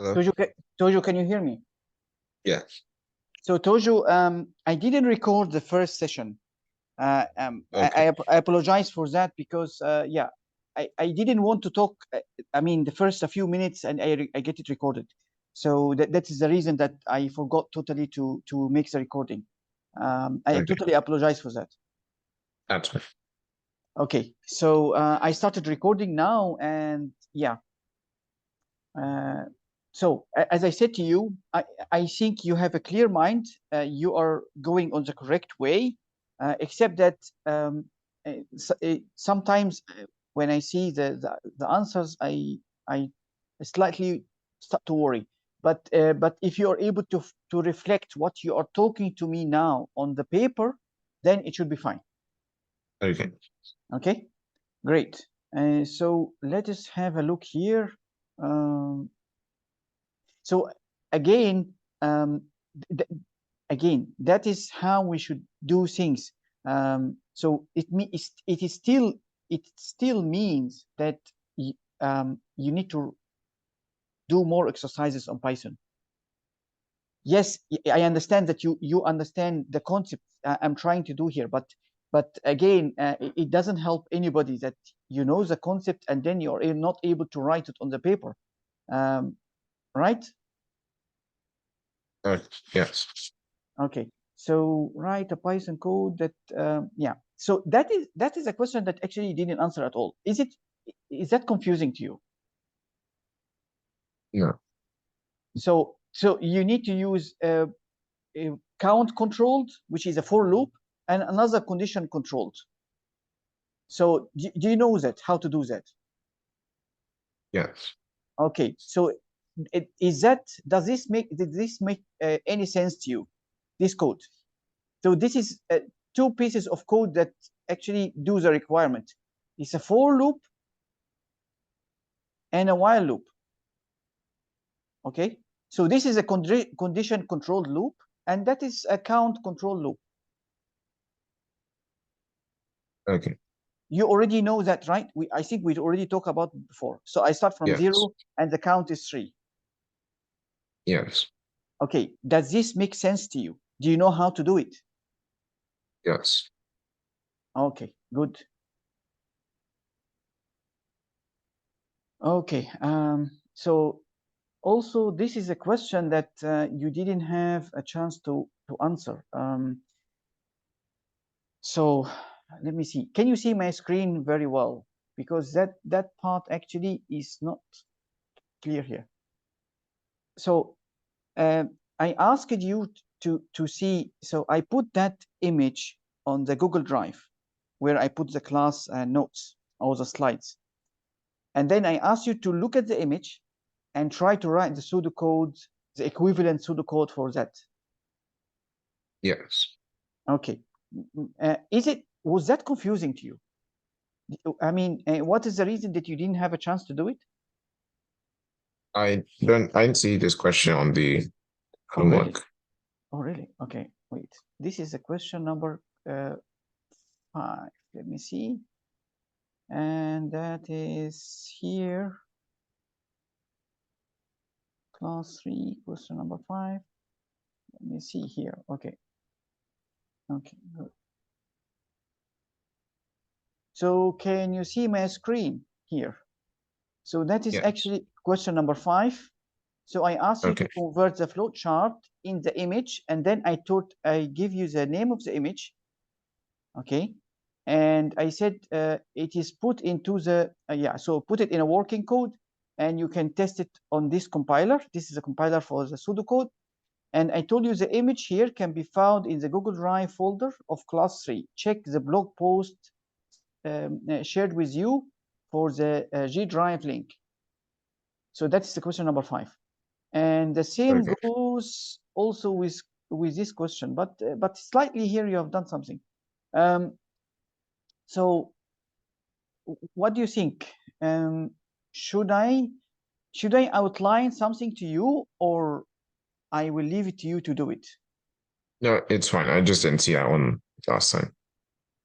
Hello? Tojo, can you hear me? Yeah. So Tojo, I didn't record the first session. Okay. I apologize for that because yeah, I didn't want to talk. I mean, the first a few minutes, and I get it recorded. So that is the reason that I forgot totally to make the recording. I Okay. totally apologize for that. That's fine. Okay, so I started recording now, and yeah. So as I said to you, I think you have a clear mind. You are going on the correct way, except that sometimes when I see the answers, I slightly start to worry. But if you are able to reflect what you are talking to me now on the paper, then it should be fine. Okay. Okay, great. So let us have a look here. So again, again, that is how we should do things. So it still means that you need to do more exercises on Python. Yes, I understand that you understand the concept I'm trying to do here, but again, it doesn't help anybody that you know the concept and then you're not able to write it on the paper, right? Yes. Okay, so write a Python code that yeah. So that is a question that actually you didn't answer at all. Is that confusing to you? No. So you need to use a count controlled, which is a for loop, and another condition controlled. So do you know that how to do that? Yes. Okay, so does this make any sense to you? This code. So this is two pieces of code that actually do the requirement. It's a for loop and a while loop. Okay, so this is a condition controlled loop, and that is a count control loop. Okay. You already know that, right? I think we already talked about it before. So I start from Yes. 0 and the count is 3. Yes. Okay, does this make sense to you? Do you know how to do it? Yes. Okay, good. Okay, so also this is a question that you didn't have a chance to answer. So let me see. Can you see my screen very well? Because that part actually is not clear here. So I asked you to see. So I put that image on the Google Drive, where I put the class notes or the slides, and then I asked you to look at the image and try to write the pseudocode, the equivalent pseudocode for that. Yes. Okay. Was that confusing to you? I mean, what is the reason that you didn't have a chance to do it? I didn't see this question on the homework. Really? Oh, really? Okay, wait. This is a question number 5. Let me see. And that is here. Class 3, question number 5. Let me see here. Okay. Okay, good. So can you see my screen here? So that is actually question number 5. So I asked you to convert the flow chart in the image, and then I give you the name of the image. Okay. And I said it is put into the, so put it in a working code, and you can test it on this compiler. This is a compiler for the pseudocode. And I told you the image here can be found in the Google Drive folder of class 3. Check the blog post shared with you for the G Drive link. So that's the question number 5. And the same goes also with this question, but slightly here you have done something. So what do you think? Should I outline something to you, or I will leave it to you to do it? No, it's fine. I just didn't see that one last time.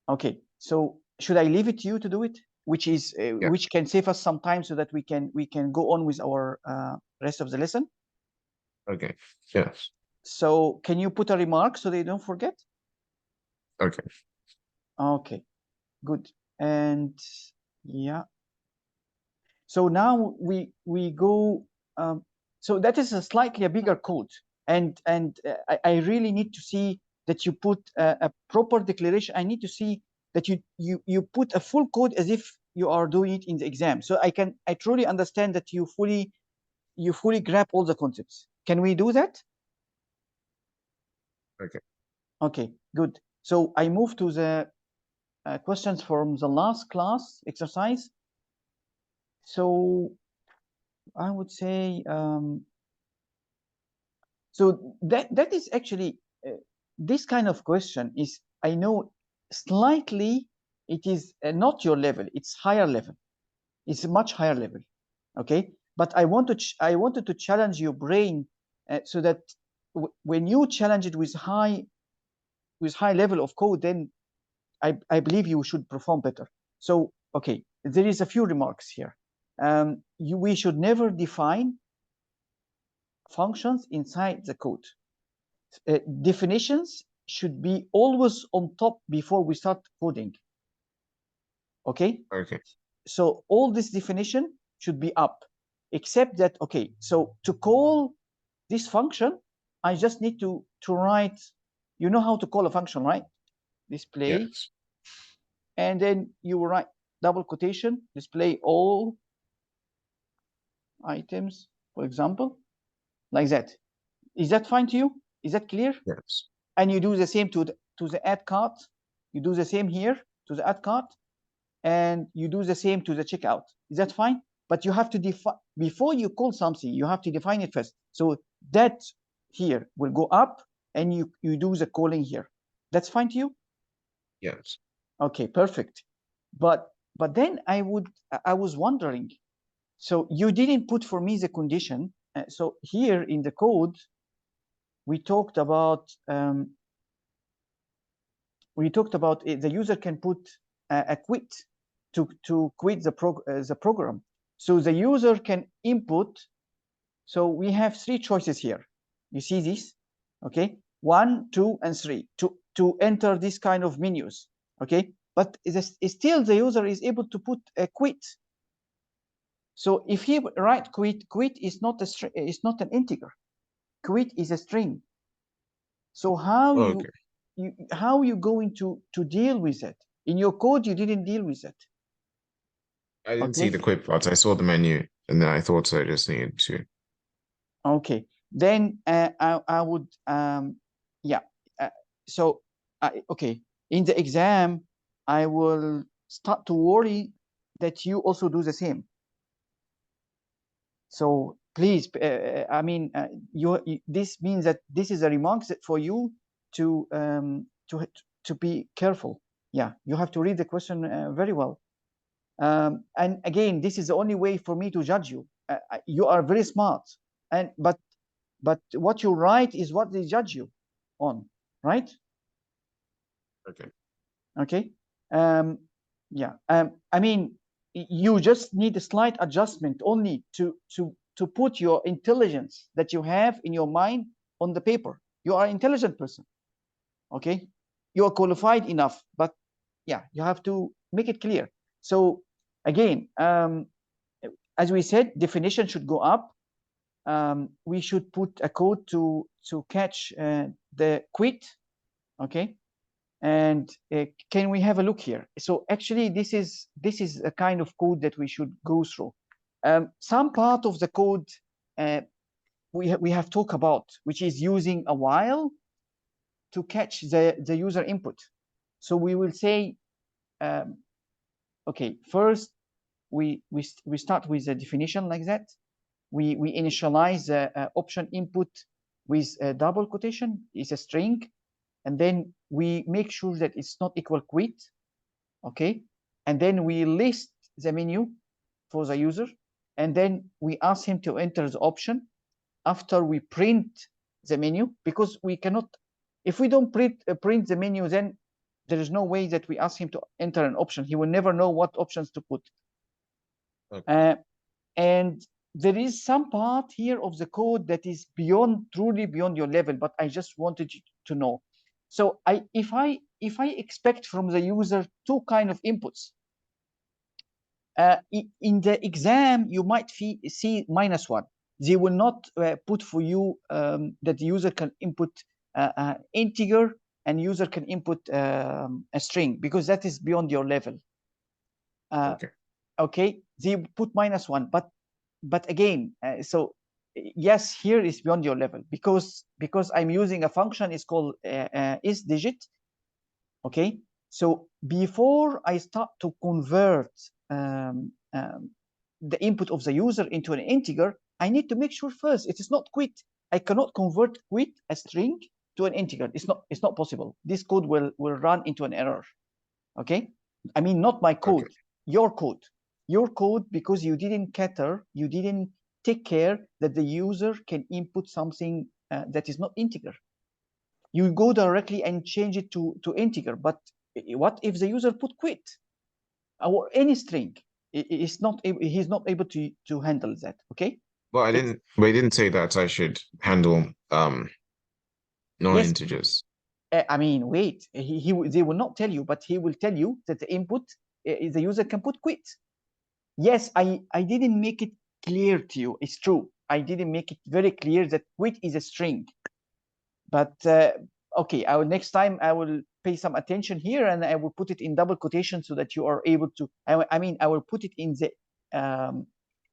Okay, so should I leave it to you to do it? which is which can save us some time so that we can go on with our rest of the lesson. Okay. Yes. So can you put a remark so they don't forget? Okay. Okay, good. And yeah, so now we go. So that is a slightly bigger code, and I really need to see that you put a proper declaration. I need to see that you put a full code as if you are doing it in the exam. So I truly understand that you fully grab all the concepts. Can we do that? Okay. Okay, good. So I move to the questions from the last class exercise. So I would say so that is actually this kind of question is, I know slightly it is not your level, it's higher level, it's a much higher level, okay? But I wanted to challenge your brain so that when you challenge it with high level of code, then I believe you should perform better. So okay, there is a few remarks here. We should never define functions inside the code. Definitions should be always on top before we start coding. Okay? Okay. So all this definition should be up, except that, okay, so to call this function, I just need to write, you know how to call a function, right? Display. Yes. And then you write double quotation, display all items, for example, like that. Is that fine to you? Is that clear? Yes. And you do the same to the add cart. You do the same here to the add cart, and you do the same to the checkout. Is that fine? But you have to define, before you call something, you have to define it first. So that here will go up, and you do the calling here. That's fine to you? Yes. Okay, perfect. But then I was wondering, so you didn't put for me the condition. So here in the code, we talked about the user can put a quit to quit the program. So the user can input. So we have three choices here. You see this? Okay, 1, 2, and 3 to enter this kind of menus. Okay, but still the user is able to put a quit. So if he write quit is not an integer. Quit is a string. So how how you going to deal with it? In your code, you didn't deal with it. I didn't see the quit part. I saw the menu, and then I thought I just needed to. Okay, then I would yeah. So okay, in the exam, I will start to worry that you also do the same. So please, I mean, this means that this is a remark for you to be careful. Yeah, you have to read the question very well. And again, this is the only way for me to judge you. You are very smart, and but what you write is what they judge you on, right? Okay. Okay. Yeah. I mean, you just need a slight adjustment only to put your intelligence that you have in your mind on the paper. You are an intelligent person. Okay. You are qualified enough, but yeah, you have to make it clear. So again, as we said, definition should go up. We should put a code to catch the quit. Okay. And can we have a look here? So actually, this is a kind of code that we should go through. Some part of the code we have talked about, which is using a while to catch the user input. So we will say, okay, first we start with a definition like that. We initialize the option input with a double quotation, is a string, and then we make sure that it's not equal quit, okay? And then we list the menu for the user, and then we ask him to enter the option after we print the menu, because we cannot, if we don't print the menu, then There is no way that we ask him to enter an option. He will never know what options to put. Okay. And there is some part here of the code that is truly beyond your level, but I just wanted you to know. So if I expect from the user two kind of inputs, in the exam you might see -1. They will not put for you that the user can input integer and user can input a string, because that is beyond your level. Okay. Okay, they put -1, but again, so yes, here is beyond your level, because I'm using a function is called isDigit. Okay, so before I start to convert the input of the user into an integer, I need to make sure first it is not quit. I cannot convert quit, a string, to an integer. It's not possible. This code will run into an error. Okay, I mean, not my code, Okay. your code, because you didn't cater, you didn't take care that the user can input something that is not integer. You go directly and change it to integer, but what if the user put quit or any string? He's not able to handle that. Okay, Well, we didn't say that I should handle non-integers. Yes, I mean, wait, they will not tell you, but he will tell you that the input, the user can put quit. Yes, I didn't make it clear to you. It's true. I didn't make it very clear that quit is a string. But okay, next time I will pay some attention here, and I will put it in double quotation so that you are able to. I mean, I will put it in the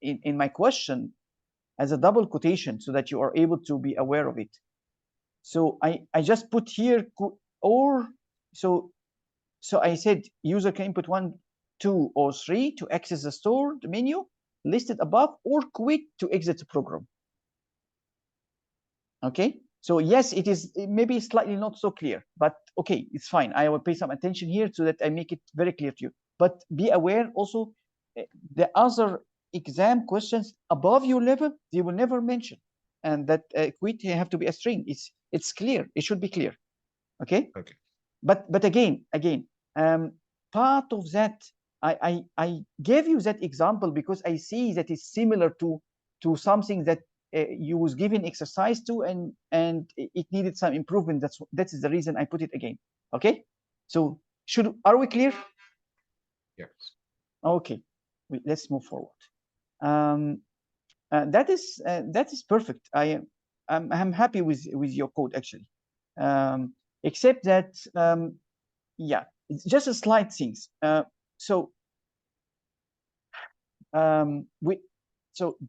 in my question as a double quotation so that you are able to be aware of it. So I just put here or so I said user can input 1, 2, or 3 to access the store, the menu listed above, or quit to exit the program. Okay, so yes, it is maybe slightly not so clear, but okay, it's fine. I will pay some attention here so that I make it very clear to you. But be aware also, the other exam questions above your level, they will never mention, and that quit have to be a string. It's clear. It should be clear. Okay. Okay. But again, part of that, I gave you that example because I see that it's similar to something that you was given exercise to, and it needed some improvement. That is the reason I put it again. Okay, so are we clear? Yes. Okay, let's move forward. That is perfect. I'm happy with your code actually, except that yeah, it's just a slight things. So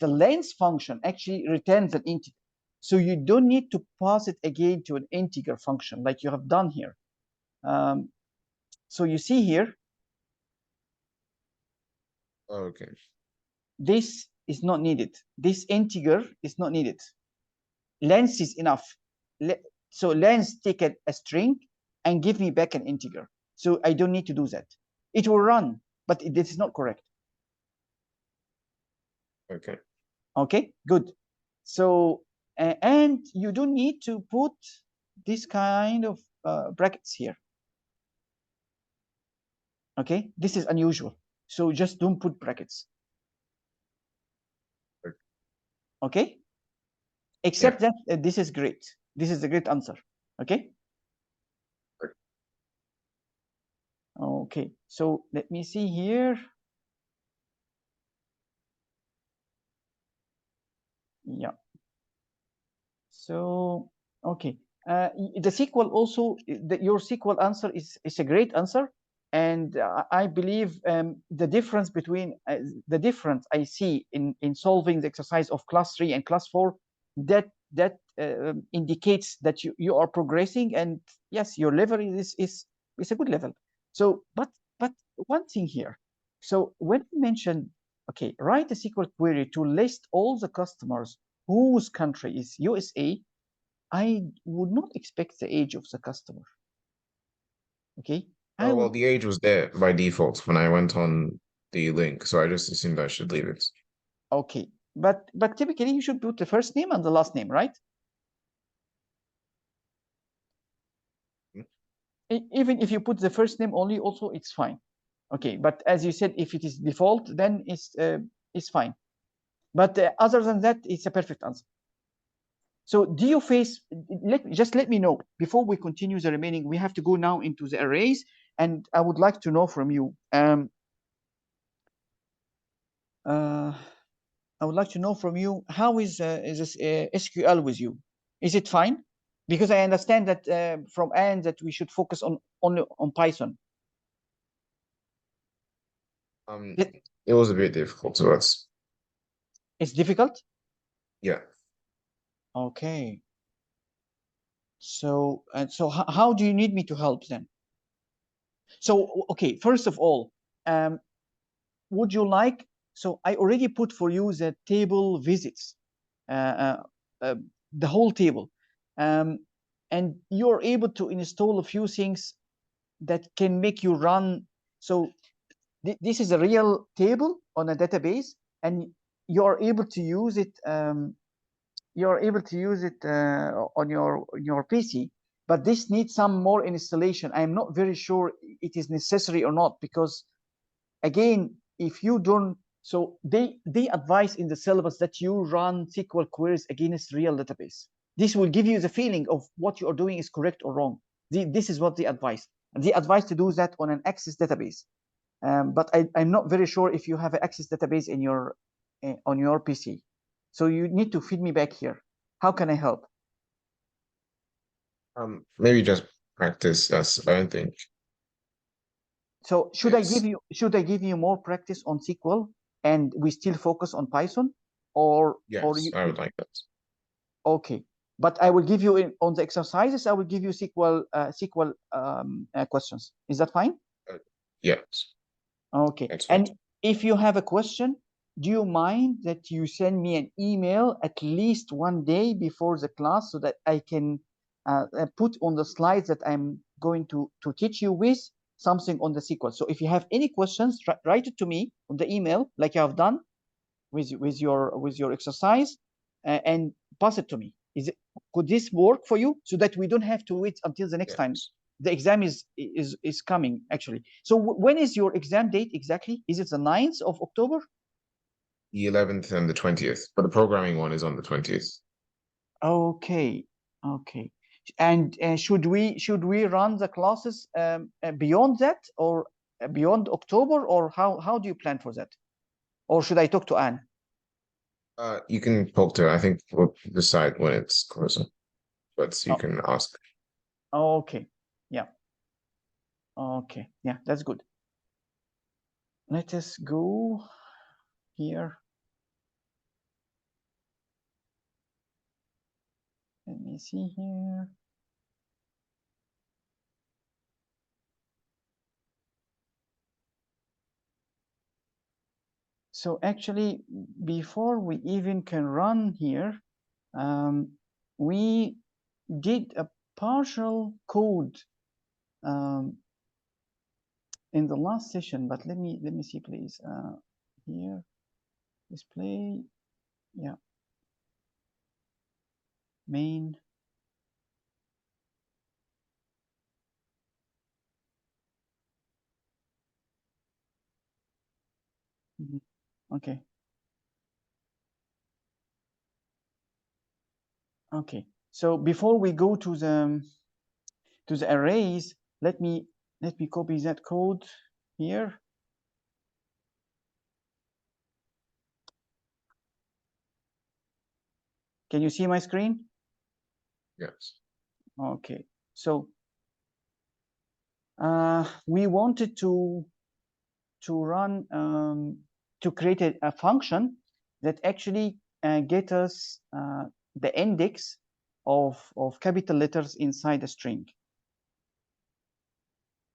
the length function actually returns an integer. So you don't need to pass it again to an integer function like you have done here. So you see here. Okay. This is not needed. This integer is not needed. Length is enough. So length take a string and give me back an integer. So I don't need to do that. It will run, but this is not correct. Okay. Okay, good. So, and you don't need to put this kind of brackets here. Okay, this is unusual. So just don't put brackets. Okay, except that this is great. This is a great answer. Okay. Okay, so let me see here. Yeah. So, okay. The SQL also, your SQL answer is a great answer. And I believe the difference between the difference I see in solving the exercise of class 3 and class 4, that indicates that you are progressing, and yes, your level is a good level. So, but one thing here. So when you mention, okay, write a SQL query to list all the customers whose country is USA, I would not expect the age of the customer. Okay. Oh, well, the age was there by default when I went on the link, so I just assumed I should leave it. Okay, but typically you should put the first name and the last name, right? even if you put the first name only, also it's fine. Okay, but as you said, if it is default, then it's fine. But other than that, it's a perfect answer. So do you face, let me know before we continue the remaining, we have to go now into the arrays, and I would like to know from you. I would like to know from you, how is this SQL with you? Is it fine? Because I understand that from Anne that we should focus only on Python. It was a bit difficult to us. It's difficult? Yeah. Okay. So, how do you need me to help then? So, okay, first of all, would you like, so I already put for you the table visits, the whole table. And you're able to install a few things that can make you run. So this is a real table on a database, and you're able to use it. You're able to use it on your PC, but this needs some more installation. I'm not very sure it is necessary or not, because again, if you don't, so they advise in the syllabus that you run SQL queries against real database. This will give you the feeling of what you are doing is correct or wrong. This is what they advise. And they advise to do that on an Access database. But I'm not very sure if you have an Access database in your on your PC. So you need to feed me back here. How can I help? Maybe just practice. I don't think. So should I give you more practice on SQL and we still focus on Python, or yes, I would like that. Okay, but I will give you on the exercises. I will give you SQL questions. Is that fine? Yes. Okay. And if you have a question, do you mind that you send me an email at least one day before the class, so that I can put on the slides that I'm going to teach you with something on the SQL. So if you have any questions, write it to me on the email, like you have done with your exercise, and pass it to me. Could this work for you, so that we don't have to wait until the next time? The exam is coming, actually. So when is your exam date exactly? Is it the 9th of October? The 11th and the 20th, but the programming one is on the 20th. Okay, okay. And should we run the classes beyond that, or beyond October, or how do you plan for that? Or should I talk to Anne? You can talk to her. I think we'll decide when it's closer, but you can ask. Okay, yeah. Okay, yeah, that's good. Let us go here. Let me see here. So actually, before we even can run here, we did a partial code in the last session, but let me see, please. Here, display, yeah, main. Okay. Okay. So before we go to the arrays, let me copy that code here. Can you see my screen? Yes. Okay. So we wanted to run to create a function that actually get us the index of capital letters inside a string.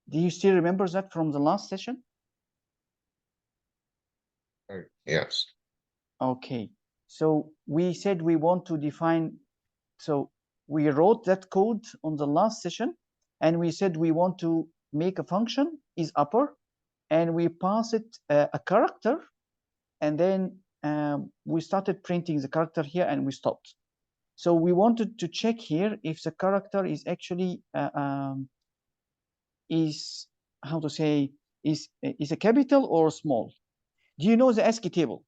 Do you still remember that from the last session? Yes. Okay. So we said we want to define, so we wrote that code on the last session, and we said we want to make a function is upper, and we pass it a character, and then we started printing the character here, and we stopped. So we wanted to check here if the character is actually is, how to say, is a capital or small? Do you know the ASCII table?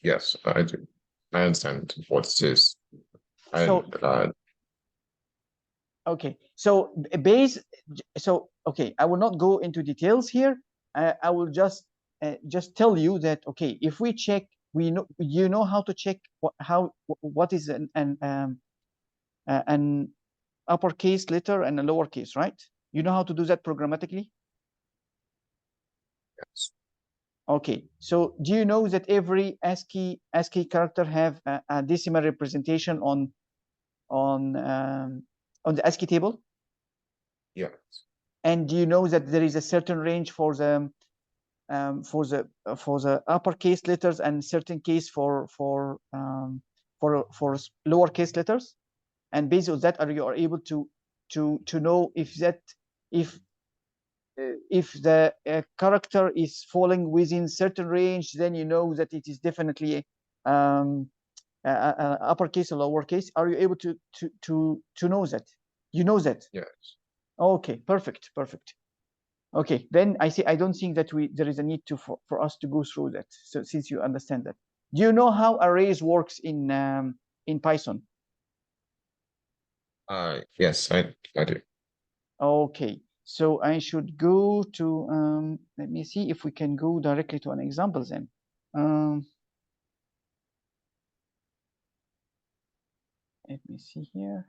Yes, I do. I understand what it is. So okay, so okay, I will not go into details here. I will just tell you that, okay, if we check, we know, you know how to check what is an uppercase letter and a lowercase, right? You know how to do that programmatically? yes. Okay, so do you know that every ASCII character have a decimal representation on the ASCII table? Yes. And do you know that there is a certain range for the uppercase letters and certain case for lowercase letters? And based on that, you are able to know if the character is falling within certain range, then you know that it is definitely uppercase or lowercase. Are you able to know that? You know that? Yes. Okay, perfect. Okay, then I don't think that there is a need for us to go through that. So since you understand that, do you know how arrays works in Python? Yes, I do. Okay, so I should go to let me see if we can go directly to an example then. Let me see here.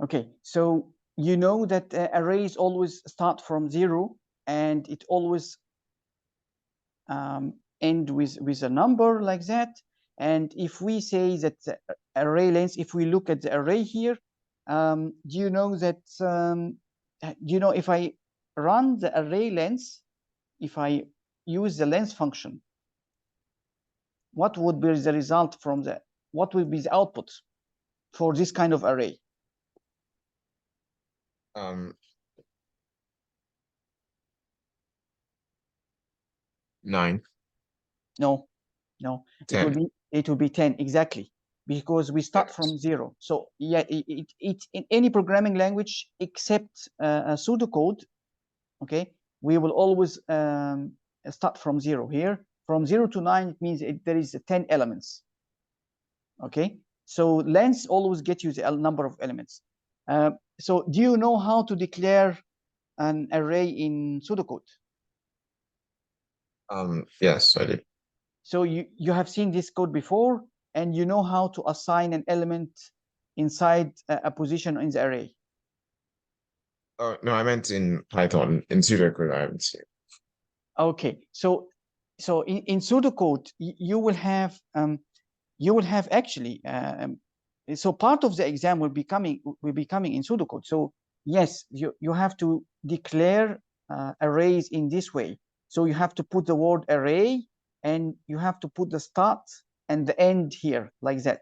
Okay, so you know that arrays always start from 0 and it always end with a number like that. And if we say that the array length, if we look at the array here, do you know that, do you know if I run the array length, if I use the length function, what would be the result from what will be the output for this kind of array? 9. No, it will be 10 exactly, because we start Yes. from 0. So yeah, it in any programming language except a pseudocode, okay, we will always start from 0 here. From 0 to 9, it means there is 10 elements. Okay, so length always get you the number of elements. So do you know how to declare an array in pseudocode? Yes, I do. So you have seen this code before, and you know how to assign an element inside a position in the array. Oh no, I meant in Python. In pseudocode, I haven't seen it. Okay, so in pseudocode you will have actually so part of the exam will be coming in pseudocode. So yes, you have to declare arrays in this way. So you have to put the word array and you have to put the start and the end here like that.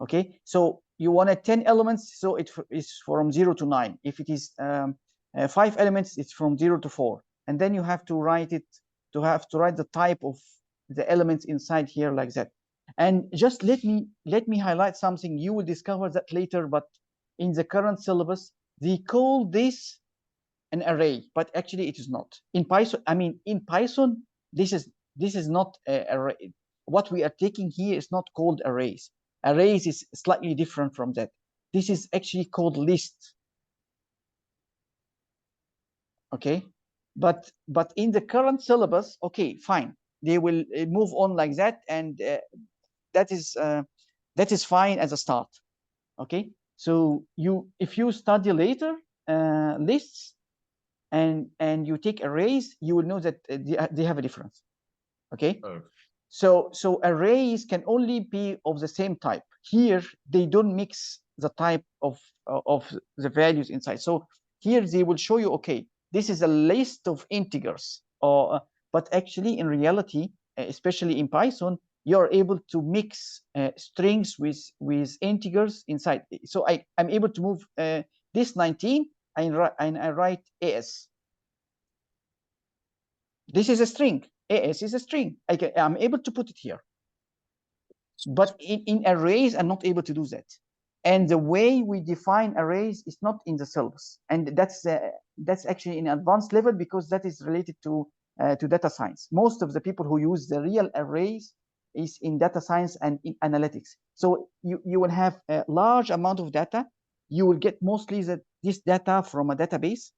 Okay, so you wanted 10 elements, so it is from 0 to 9. If it is 5 elements, it's from 0 to 4. And then you have to write it, write the type of the elements inside here like that. And just let me highlight something. You will discover that later, but in the current syllabus, they call this an array, but actually it is not. In Python, in Python, this is not an array. What we are taking here is not called arrays. Arrays is slightly different from that. This is actually called list. Okay, but in the current syllabus, okay, fine, they will move on like that, and that is fine as a start. Okay, so if you study later lists and you take arrays, you will know that they have a difference. Okay. Oh. So arrays can only be of the same type. Here they don't mix the type of the values inside. So here they will show you, okay, this is a list of integers, or but actually in reality, especially in Python, you're able to mix strings with integers inside. So I'm able to move this 19 and I write AS. This is a string. AS is a string. I'm able to put it here. But in arrays, I'm not able to do that. And the way we define arrays is not in the syllabus. And that's actually in advanced level, because that is related to data science. Most of the people who use the real arrays is in data science and in analytics. So you will have a large amount of data. You will get mostly this data from a database.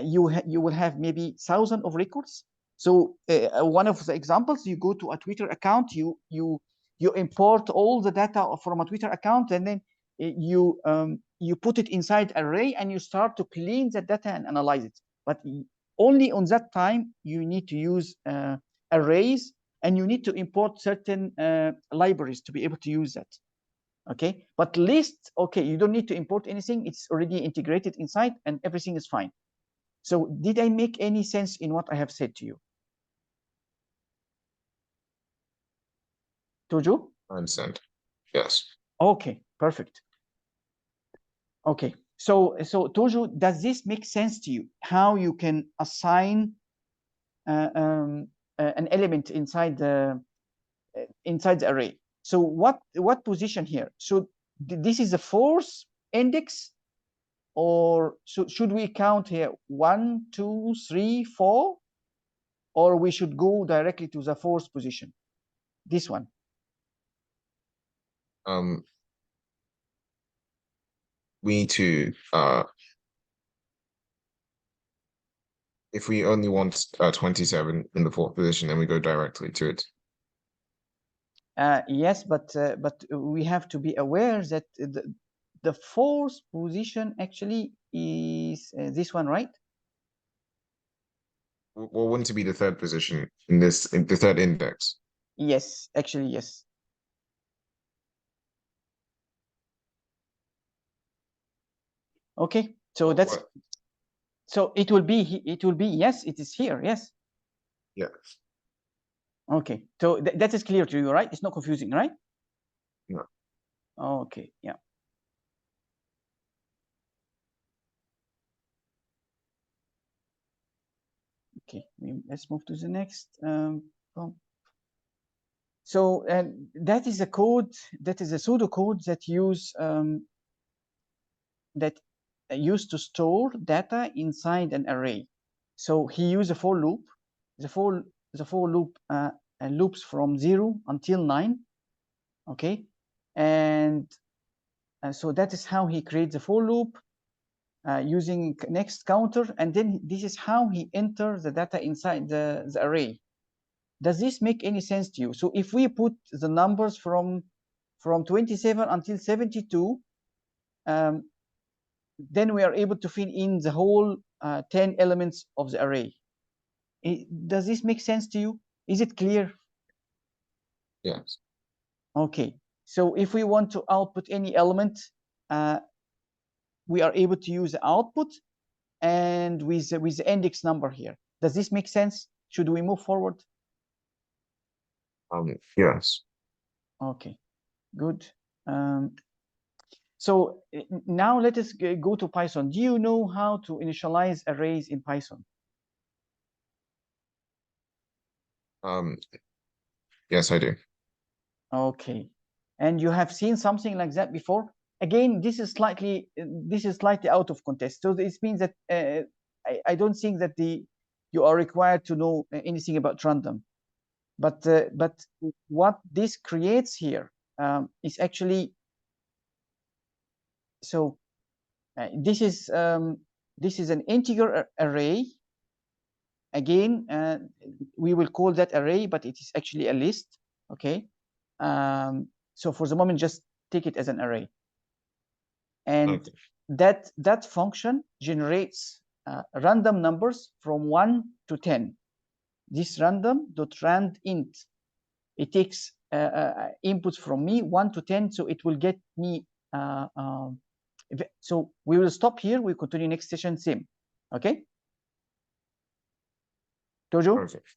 You will have maybe thousands of records. So one of the examples, you go to a Twitter account, you import all the data from a Twitter account, and then you put it inside array, and you start to clean the data and analyze it. But only on that time you need to use arrays, and you need to import certain libraries to be able to use that. Okay, but list, okay, you don't need to import anything. It's already integrated inside, and everything is fine. So did I make any sense in what I have said to you? Tojo? I understand. Yes. Okay, perfect. Okay, so Tojo, does this make sense to you? How you can assign an element inside the array? So what position here? So this is the fourth index, or should we count here 1, 2, 3, 4, or we should go directly to the fourth position? This one. We need to if we only want 27 in the fourth position, then we go directly to it. Yes, but we have to be aware that the fourth position actually is this one, right? Well, wouldn't it be the third position in the third index? Yes, actually, yes. Okay, so that's what? So it will be yes, it is here, yes. Yeah. Okay, so that is clear to you, right? It's not confusing, right? No. Okay, yeah. Okay, let's move to the next. So that is a code, that is a pseudocode that used to store data inside an array. So he used a for loop. The for loop loops from 0 until 9. Okay, and so that is how he creates the for loop using next counter, and then this is how he enters the data inside the array. Does this make any sense to you? So if we put the numbers from 27 until 72, then we are able to fill in the whole 10 elements of the array. Does this make sense to you? Is it clear? Yes. Okay, so if we want to output any element, we are able to use the output and with the index number here. Does this make sense? Should we move forward? Yes. Okay, good. So now let us go to Python. Do you know how to initialize arrays in Python? Yes, I do. Okay, and you have seen something like that before? Again, this is slightly out of context. So this means that I don't think that you are required to know anything about random. But what this creates here is actually, so this is an integer array. Again, we will call that array, but it is actually a list. Okay, so for the moment, just take it as an array, and okay, that function generates random numbers from 1 to 10. This random.rand int, it takes inputs from me 1 to 10, so it will get me. So we will stop here. We continue next session same. Okay, Tojo? Perfect.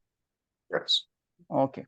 Yes. Okay.